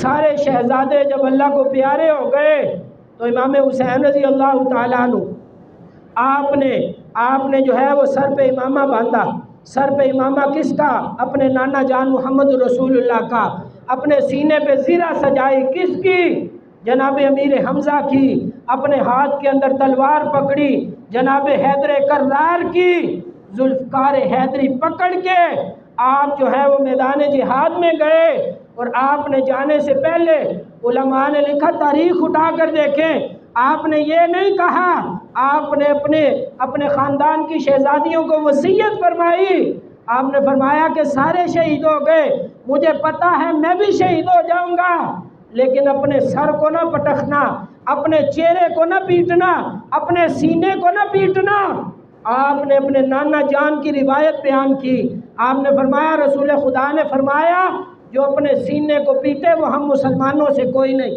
سارے شہزادے جب اللہ کو پیارے ہو گئے تو امام حسین رضی اللہ تعالیٰ عنہ آپ نے جو ہے وہ سر پہ امامہ باندھا۔ سر پہ امامہ کس کا؟ اپنے نانا جان محمد رسول اللہ کا۔ اپنے سینے پہ زرہ سجائی کس کی؟ جناب امیر حمزہ کی۔ اپنے ہاتھ کے اندر تلوار پکڑی جناب حیدر کرار کی۔ ذوالفقار حیدری پکڑ کے آپ جو ہے وہ میدان جہاد میں گئے، اور آپ نے جانے سے پہلے علماء نے لکھا، تاریخ اٹھا کر دیکھیں، آپ نے یہ نہیں کہا، آپ نے اپنے خاندان کی شہزادیوں کو وصیت فرمائی۔ آپ نے فرمایا کہ سارے شہید ہو گئے، مجھے پتا ہے میں بھی شہید ہو جاؤں گا، لیکن اپنے سر کو نہ پٹخنا، اپنے چہرے کو نہ پیٹنا، اپنے سینے کو نہ پیٹنا۔ آپ نے اپنے نانا جان کی روایت بیان کی۔ آپ نے فرمایا، رسول خدا نے فرمایا، جو اپنے سینے کو پیٹے وہ ہم مسلمانوں سے کوئی نہیں۔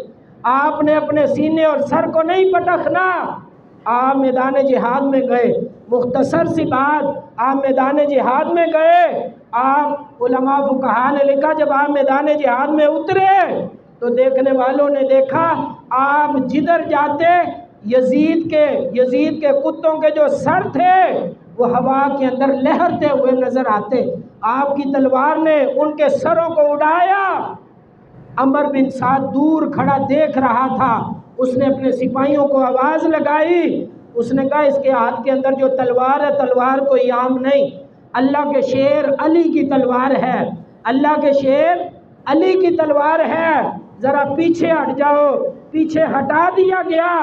آپ نے اپنے سینے اور سر کو نہیں پٹخنا۔ آپ میدان جہاد میں گئے، مختصر سی بات، آپ میدان جہاد میں گئے۔ آپ علماء فقہا نے لکھا، جب آپ میدان جہاد میں اترے تو دیکھنے والوں نے دیکھا آپ جدھر جاتے یزید کے کتوں کے جو سر تھے وہ ہوا کے اندر لہرتے ہوئے نظر آتے۔ آپ کی تلوار نے ان کے سروں کو اڑایا۔ عمر بن سعد دور کھڑا دیکھ رہا تھا۔ اس نے اپنے سپاہیوں کو آواز لگائی، اس نے کہا، اس کے ہاتھ کے اندر جو تلوار ہے، تلوار کوئی عام نہیں، اللہ کے شیر علی کی تلوار ہے، اللہ کے شیر علی کی تلوار ہے، ذرا پیچھے ہٹ جاؤ۔ پیچھے ہٹا دیا گیا۔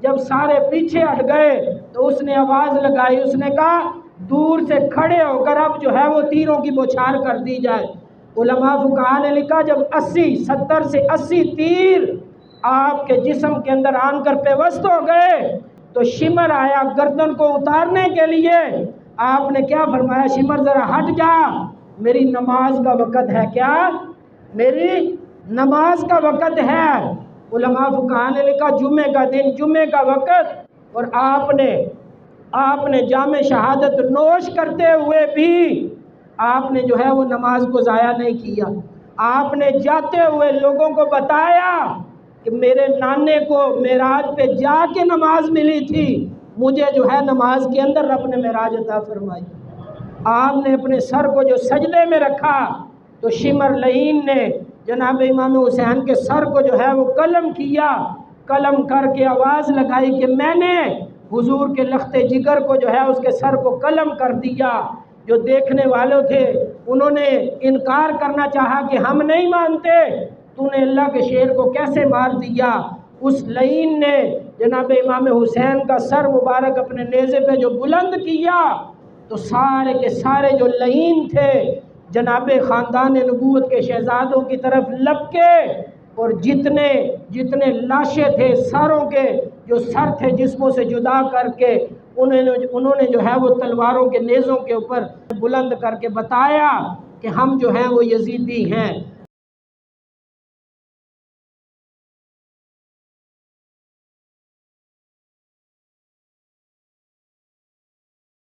جب سارے پیچھے ہٹ گئے تو اس نے آواز لگائی، اس نے کہا، دور سے کھڑے ہو کر اب جو ہے وہ تیروں کی بوچھار کر دی جائے۔ علماء فقہا نے لکھا، جب 70 سے 80 تیر آپ کے جسم کے اندر آن کر پیوست ہو گئے تو شمر آیا گردن کو اتارنے کے لیے۔ آپ نے کیا فرمایا، شمر ذرا ہٹ جا، میری نماز کا وقت ہے۔ کیا؟ میری نماز کا وقت ہے۔ علماء فقہا نے لکھا، جمعے کا دن، جمعے کا وقت، اور آپ نے جام شہادت نوش کرتے ہوئے بھی آپ نے جو ہے وہ نماز کو ضائع نہیں کیا۔ آپ نے جاتے ہوئے لوگوں کو بتایا کہ میرے نانے کو معراج پہ جا کے نماز ملی تھی، مجھے جو ہے نماز کے اندر رب نے معراج عطا فرمائی۔ آپ نے اپنے سر کو جو سجدے میں رکھا تو شمر لعین نے جناب امام حسین کے سر کو جو ہے وہ قلم کیا، قلم کر کے آواز لگائی کہ میں نے حضور کے لخت جگر کو جو ہے اس کے سر کو قلم کر دیا۔ جو دیکھنے والے تھے انہوں نے انکار کرنا چاہا کہ ہم نہیں مانتے، تو نے اللہ کے شیر کو کیسے مار دیا۔ اس لعین نے جناب امام حسین کا سر مبارک اپنے نیزے پہ جو بلند کیا تو سارے کے سارے جو لعین تھے جناب خاندان نبوت کے شہزادوں کی طرف لپکے، اور جتنے لاشیں تھے سروں کے، جو سر تھے جسموں سے جدا کر کے انہوں نے جو ہے وہ تلواروں کے نیزوں کے اوپر بلند کر کے بتایا کہ ہم جو ہیں وہ یزیدی ہیں۔